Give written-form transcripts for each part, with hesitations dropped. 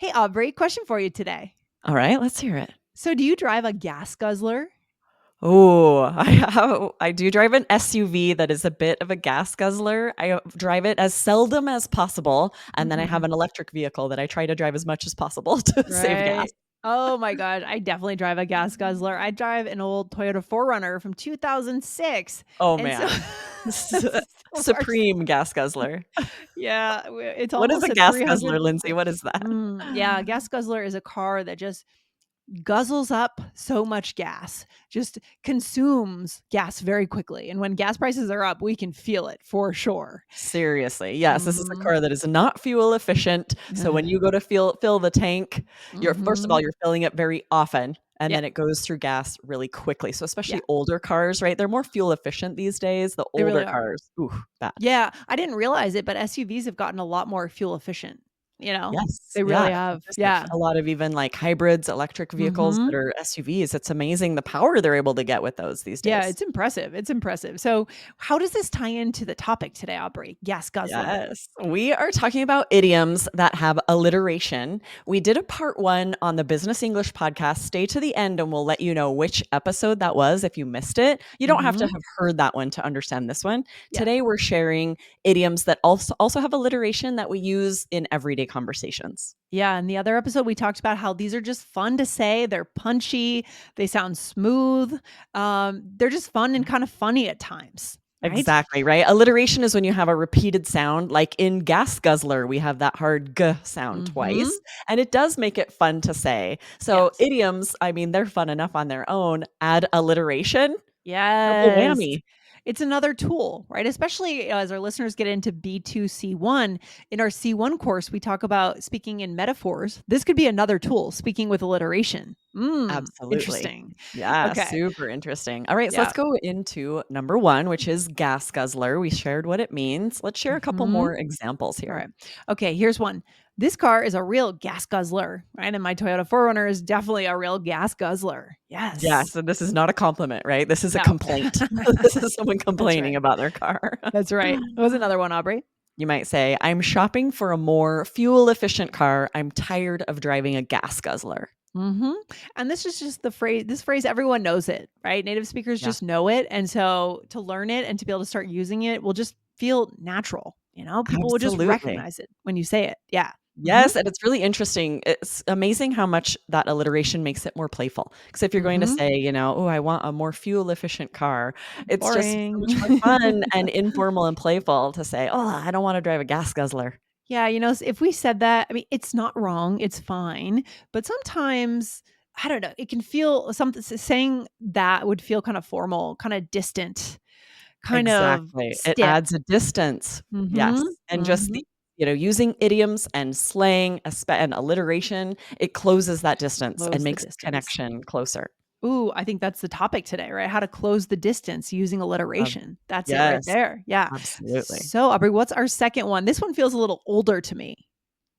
Hey, Aubrey, question for you today. All right, let's hear it. So, do you drive a gas guzzler? Oh, I do drive an SUV that is a bit of a gas guzzler. I drive it as seldom as possible, and then I have Mhm. an electric vehicle that I try to drive as much as possible to save gas. Right. Oh my god, I definitely drive a gas guzzler. I drive an old Toyota 4Runner from 2006. Oh And so man. so our Supreme gas guzzler. yeah, it's What is almost a at gas 300. guzzler, Lindsay? What is that? Yeah, a gas guzzler is a car that just guzzles up so much gas, just consumes gas very quickly. And when gas prices are up, we can feel it for sure. Seriously. Yes, this is a Mhm. car that is not fuel efficient. So when you go to fill the tank, you're first of all, Mhm. you're filling it very often and Yeah. then it goes through gas really quickly. So Yeah. especially older cars, right? They're more fuel efficient these days. The They older really are. cars, ooh, bad. Yeah, I didn't realize it, but SUVs have gotten a lot more fuel efficient, you know? Yes. They Yeah. really have. There's Yeah. a lot of even like hybrids, electric vehicles that Mhm. are SUVs. It's amazing the power they're able to get with those these Yeah, days. it's impressive, it's impressive. So, how does this tie into the topic today, Aubrey? Gas guzzler. Yes. We are talking about idioms that have alliteration. We did a part one on the Business English podcast. Stay to the end and we'll let you know which episode that was if you missed it. You don't have to Mhm. have heard that one to understand this one. Yeah. Today we're sharing idioms that also have alliteration that we use in everyday conversations. Yeah, in the other episode, we talked about how these are just fun to say, they're punchy, they sound smooth, they're just fun and kind of funny at times, right? Exactly, right? Alliteration is when you have a repeated sound, like in gas guzzler, we have that hard g sound Mhm. twice, and it does make it fun to say. So Yes. idioms, I mean, they're fun enough on their own. Add alliteration, double Yes. whammy. It's another tool, right? Especially as our listeners get into B2 C1. In our C1 course, we talk about speaking in metaphors. This could be another tool, speaking with alliteration. Absolutely. Interesting. Yeah, Okay. super interesting. All right, so Yeah. let's go into number 1, which is gas guzzler. We shared what it means. Let's share a couple Mhm. more examples All here. right. Okay, here's one. This car is a real gas guzzler, right? And my Toyota 4Runner is definitely a real gas guzzler. Yeah, Yes. so this is not a compliment, right? This is a No. complaint. This is someone That's complaining right. about their car. That's right. What was another one, Aubrey? You might say, I'm shopping for a more fuel efficient car. I'm tired of driving a gas guzzler. Mhm. And this is just this phrase, everyone knows it, right? Native speakers Yeah, just know it, and so to learn it and to be able to start using it will just feel natural, you know? People will just absolutely. recognize it when you say it. Yeah. Mhm. Yes, and it's really interesting. It's amazing how much that alliteration makes it more playful. Because if you're going to Mhm. say, "Oh, I want a more fuel efficient car," it's just so Boring. much more fun and informal and playful to say, "Oh, I don't want to drive a gas guzzler." Yeah, if we said that, I mean, it's not wrong, it's fine, but sometimes, I don't know, it can feel something saying that would feel kind of formal, kind of distant, kind of Exactly. It stiff. adds a distance. Yes, Mhm. and just Mhm. using idioms and slang, and alliteration, it closes that distance and Close the makes the distance. connection closer. Ooh, I think that's the topic today, right? How to close the distance using Love alliteration. That's it right Yes, there. Yeah. absolutely. So, Aubrey, what's our second one? This one feels a little older to me.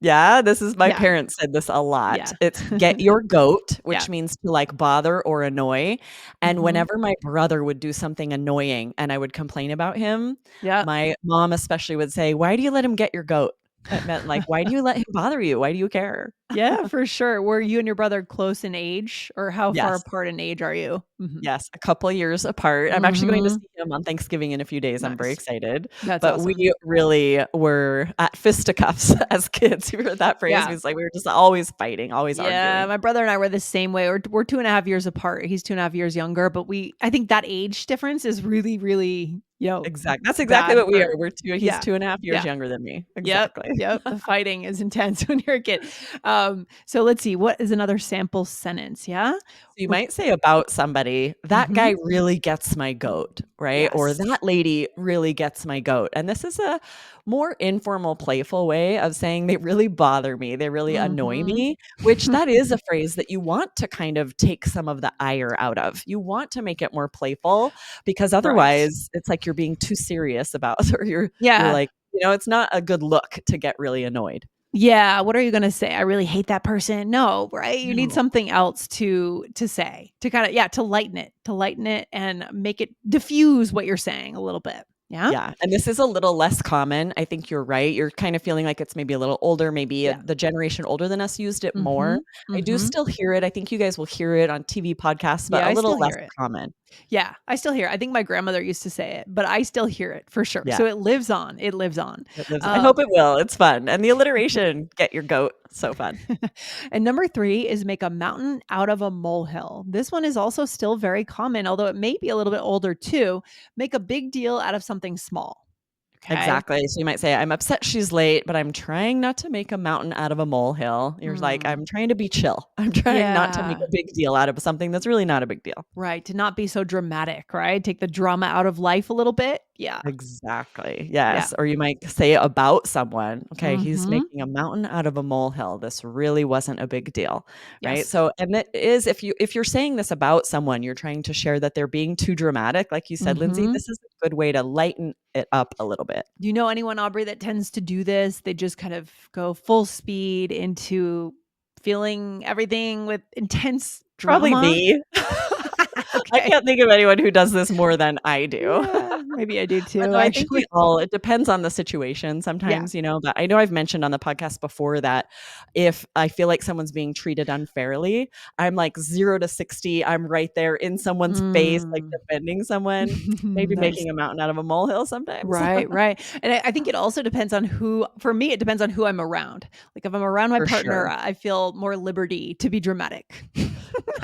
Yeah, this is my Yeah. parents said this a lot. Yeah. It's "get your goat," Yeah. which means to, like, bother or annoy, and Mhm. whenever my brother would do something annoying and I would complain about him, Yeah. my mom especially would say, "Why do you let him get your goat?" It meant, like, "Why do you let him bother you? Why do you care?" Yeah, for sure. Were you and your brother close in age, or how far Yes. apart in age are you? Mhm. Yes, a couple of years apart. I'm actually going to Mhm. see him on Thanksgiving in a few days. I'm very Nice. excited. That's But awesome. we really were at fisticuffs as kids. You heard that phrase? It Yeah. was like we were just always fighting, always Yeah, arguing. my brother and I were the same way. We're 2.5 years apart. He's 2.5 years younger, but I think that age difference is really, really, That's exactly bad what we are. for He's yeah. 2.5 years Yeah. younger than me. Yep, Exactly. yep, the fighting is intense when you're a kid. So let's see, what is another sample sentence, yeah? So you Would might say about somebody, "That Mhm. guy really gets my goat," right? Or Yes. "That lady really gets my goat." And this is a more informal, playful way of saying they really bother me, they really annoy Mhm. me, which that is a phrase that you want to kind of take some of the ire out of. You want to make it more playful because Right. otherwise it's like you're being too serious about or you're Yeah. like, it's not a good look to get really annoyed. Yeah, what are you gonna say? "I really hate that person." No, right? You need No. something else to say, to kinda yeah, to lighten it and make it diffuse what you're saying a little bit. Yeah? Yeah, and this is a little less common. I think you're right. You're kind of feeling like it's maybe a little older, maybe, Yeah. the generation older than us used it more. Mhm. I do Mhm. still hear it. I think you guys will hear it on TV podcasts, but Yeah, a I little still less hear it. common. Yeah, I still hear it. I think my grandmother used to say it, but I still hear it for sure. Yeah, So it lives on. It lives on. it lives I hope Um, it will. It's fun, and the alliteration, "get your goat," so fun. and number 3 is make a mountain out of a molehill. This one is also still very common, although it may be a little bit older too. Make a big deal out of something small. Okay. Exactly. So you might say, "I'm upset she's late, but I'm trying not to make a mountain out of a molehill." You're like, Mm. "I'm trying to be chill. I'm trying not to make Yeah. a big deal out of something that's really not a big deal." Right. To not be so dramatic, right? Take the drama out of life a little bit. Yeah. Exactly. Yeah. Yes. Or you might say about someone, okay, he's Mhm. making a mountain out of a molehill. This really wasn't a big deal. Right. Yes. So and it is if you're saying this about someone, you're trying to share that they're being too dramatic, like you said, Lindsay, Mhm. this is a good way to lighten it up a little bit. Do you know anyone, Aubrey, that tends to do this? They just kind of go full speed into feeling everything with intense Probably drama? me. I Okay. can't think of anyone who does this more than I do. Yeah, maybe I do But too, no, I think we actually. all it depends on the situation Yeah. sometimes, but I know I've mentioned on the podcast before that if I feel like someone's being treated unfairly, I'm like 0 to 60, I'm right there in someone's face, like, Mm. defending someone, maybe Nice. making a mountain out of a molehill sometimes. Right, right. And I think it also depends on who for me, it depends on who I'm around. Like, if I'm around my For partner, sure. I feel more liberty to be dramatic.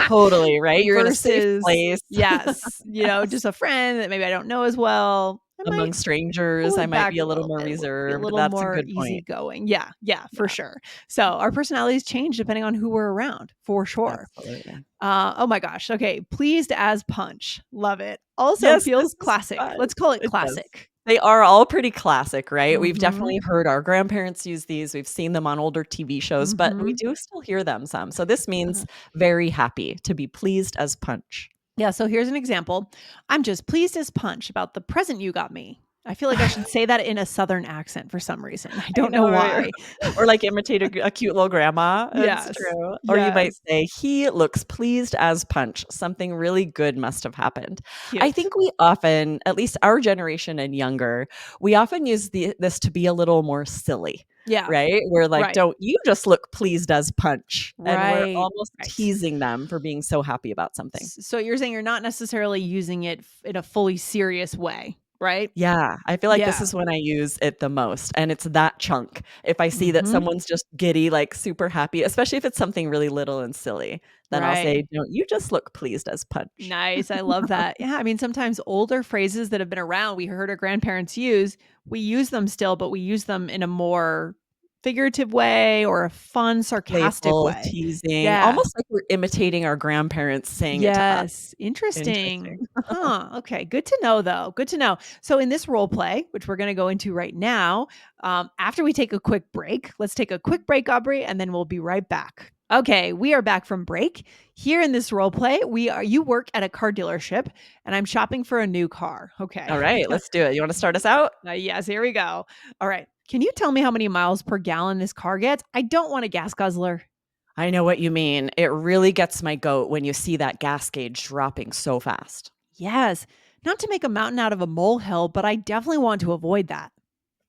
Totally, right? You're in a safe Versus place. yes, Yes. just a friend that maybe I don't know as well. I might Among pull strangers, I it might back be a a little little more bit, be a reserved. little That's a more good point. easygoing. Yeah, yeah, for Yeah, sure. So our personalities change depending on who we're around, for sure. absolutely. Oh my gosh. Okay, pleased as punch. Love it. Also Yes, this feels is classic. fun. Let's call it It does. classic. They are all pretty classic, right? We've Mhm. definitely heard our grandparents use these, we've seen them on older TV shows, but we Mhm. do still hear them some. So this Uh-huh. means very happy, to be pleased as punch. Yeah, so here's an example. I'm just pleased as punch about the present you got me. I feel like I should say that in a southern accent for some reason. I I don't know know, right? Or why. or like imitate a cute little grandma. It's Yes. true. Or you might Yes. say, "He looks pleased as punch. Something really good must have happened." I Cute. think we often, at least our generation and younger, we often use this to be a little more silly, Yeah. right? We're like, Right. "Don't you just look pleased as punch?" And we're Right. almost Right. teasing them for being so happy about something. So you're saying you're not necessarily using it in a fully serious way, right? Yeah, I feel like this Yeah. is when I use it the most, and it's that chunk. If I see that Mhm. someone's just giddy, like, super happy, especially if it's something really little and silly, then I'll Right. say, "Don't you just look pleased as punch." Nice. I love that. Yeah, I mean, sometimes older phrases that have been around, we heard our grandparents use, we use them still, but we use them in a more figurative way or a fun, sarcastic Playful, way. teasing, Yeah. almost like we're imitating our grandparents saying it to us. Yes. Interesting. Interesting. Huh. Okay. Good to know, though. Good to know. So, in this role play, which we're going to go into right now, after we take a quick break, let's take a quick break, Aubrey, and then we'll be right back. Okay, we are back from break. Here in this role play, you work at a car dealership, and I'm shopping for a new car. Okay. Alright, let's do it. You wanna start us out? Yes, here we go. All right. Can you tell me how many miles per gallon this car gets? I don't want a gas guzzler. I know what you mean. It really gets my goat when you see that gas gauge dropping so fast. Yes. Not to make a mountain out of a molehill, but I definitely want to avoid that.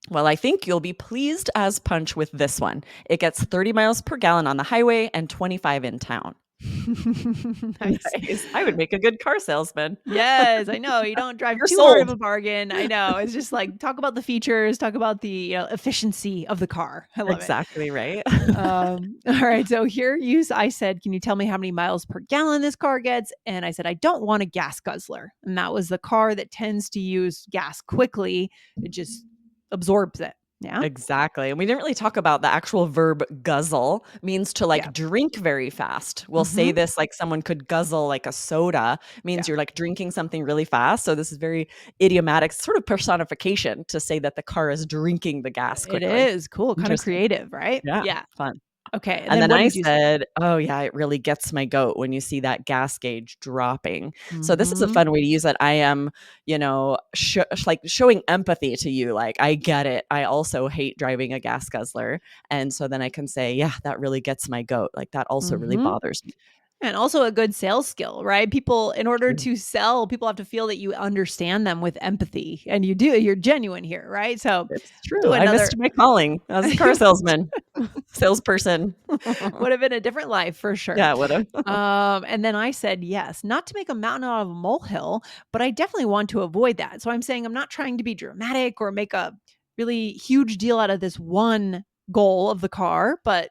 Well, I think you'll be pleased as punch with this one. It gets 30 miles per gallon on the highway and 25 in town. Nice. Nice. I would make a good car salesman. Yes, I know. You don't drive You're too hard of sold. a bargain. I know. It's just like talk about the features, talk about the efficiency of the car. I love it. Exactly right. All right. So here I said, can you tell me how many miles per gallon this car gets? And I said, I don't want a gas guzzler. And that was the car that tends to use gas quickly. It just absorbs it. Yeah. Exactly. And we didn't really talk about the actual verb guzzle means to Yeah. like drink very fast. We'll say Hmm. this like someone could guzzle like a soda means Yeah. you're like drinking something really fast. So this is very idiomatic sort of personification to say that the car is drinking the gas It quickly. is cool. Kind of Interesting. creative, right? Yeah. Yeah. Fun. Okay. And And then then what I did you say? said, "Oh, yeah, it really gets my goat when you see that gas gauge dropping." So this is a Hmm. fun way to use it. I am, like showing empathy to you. Like, I get it. I also hate driving a gas guzzler. And so then I can say, "Yeah, that really gets my goat. Like, that also really Hmm. bothers me." And also a good sales skill, right? People, in order True. to sell, people have to feel that you understand them with empathy, and you do. You're genuine here, right? So It's do true. I another. missed my calling as a car salesman, salesperson. Would have been a different life for sure. Yeah, it would've. And then I said, yes, not to make a mountain out of a molehill, but I definitely want to avoid that. So I'm saying I'm not trying to be dramatic or make a really huge deal out of this one goal of the car, but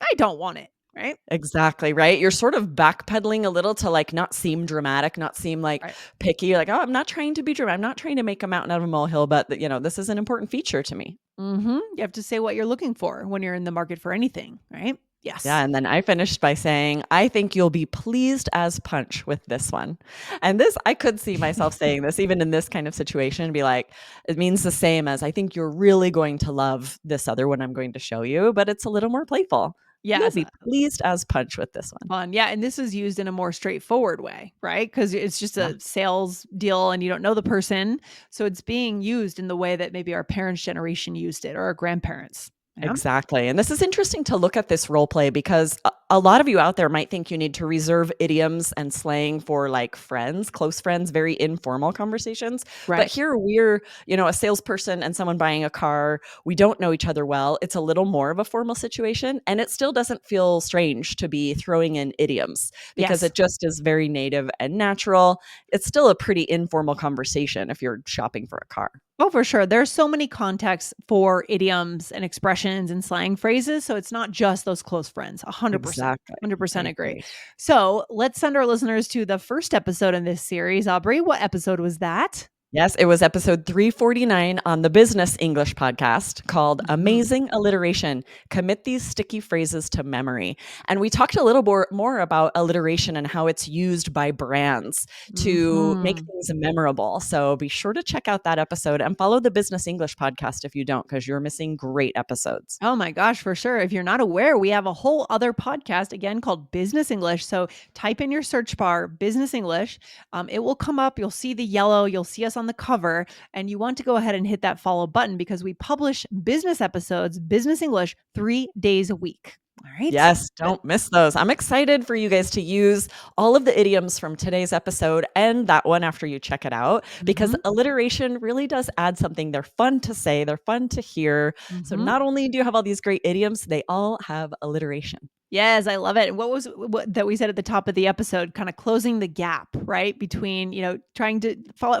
I don't want it. Right. Exactly, right? You're sort of backpedaling a little to, like, not seem dramatic, not seem, like, Right. picky. You're like, "Oh, I'm not trying to be dramatic. I'm not trying to make a mountain out of a molehill, but, this is an important feature to me." You have to say what you're looking for when you're in the market for anything, right? Yeah, Yes. and then I finished by saying, "I think you'll be pleased as punch with this one." And this I could see myself saying this even in this kind of situation, be like, it means the same as, "I think you're really going to love this other one I'm going to show you," but it's a little more playful. "You'll Yes. be pleased as punch with this one." Fun. Yeah. And this is used in a more straightforward way, right? Because it's just Yeah. a sales deal and you don't know the person. So it's being used in the way that maybe our parents' generation used it or our grandparents. Yeah. Exactly. And this is interesting to look at this role play because a lot of you out there might think you need to reserve idioms and slang for like friends, close friends, very informal conversations. But Right. here we're, a salesperson and someone buying a car. We don't know each other well. It's a little more of a formal situation. And it still doesn't feel strange to be throwing in idioms because Yes. it just is very native and natural. It's still a pretty informal conversation if you're shopping for a car. Oh, for sure. There's so many contexts for idioms and expressions and slang phrases. So it's not just those close friends. 100%. Exactly. I 100% agree. agree. So let's send our listeners to the first episode in this series. Aubrey, what episode was that? Yes, it was episode 349 on the Business English podcast called Mhm. Amazing Alliteration. Commit these sticky phrases to memory. And we talked a little more about alliteration and how it's used by brands to make Mhm. things memorable. So be sure to check out that episode and follow the Business English podcast if you don't, because you're missing great episodes. Oh my gosh, for sure. If you're not aware, we have a whole other podcast again called Business English. So type in your search bar Business English. It will come up. You'll see the yellow. You'll see us on the cover. And you want to go ahead and hit that follow button because we publish business episodes, Business English, 3 days a week. All right. Yes, Good. don't miss those. I'm excited for you guys to use all of the idioms from today's episode and that one after you check it out because Hmm. alliteration really does add something. They're fun to say, they're fun to hear. So Hmm. not only do you have all these great idioms, they all have alliteration. Yes, I love it. And what was what that we said at the top of the episode, kind of closing the gap, right? Between, trying to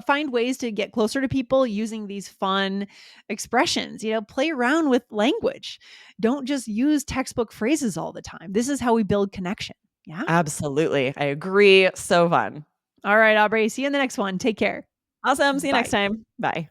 find ways to get closer to people using these fun expressions, play around with language. Don't just use textbook phrases all the time. This is how we build connection. Yeah. Absolutely. I agree. So fun. All right, Aubrey. See you in the next one. Take care. Awesome. See you next Bye. time. Bye.